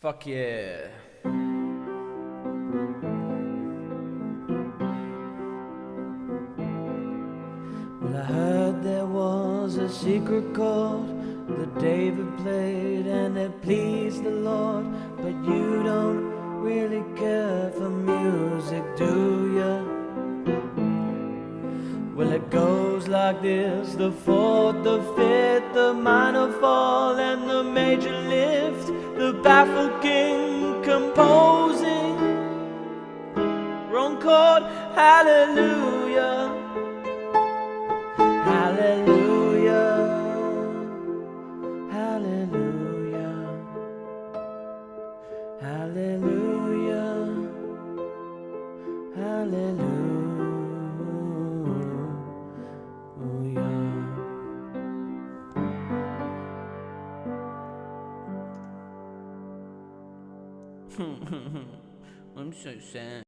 Fuck yeah. Well, I heard there was a secret chord that David played and it pleased the Lord. But you don't really care for music, do ya? Well, it goes like this: the fourth, the fifth, the minor fall, and the major lift. The baffled king composing wrong chord, hallelujah, hallelujah, hallelujah, hallelujah, hallelujah. I'm so sad.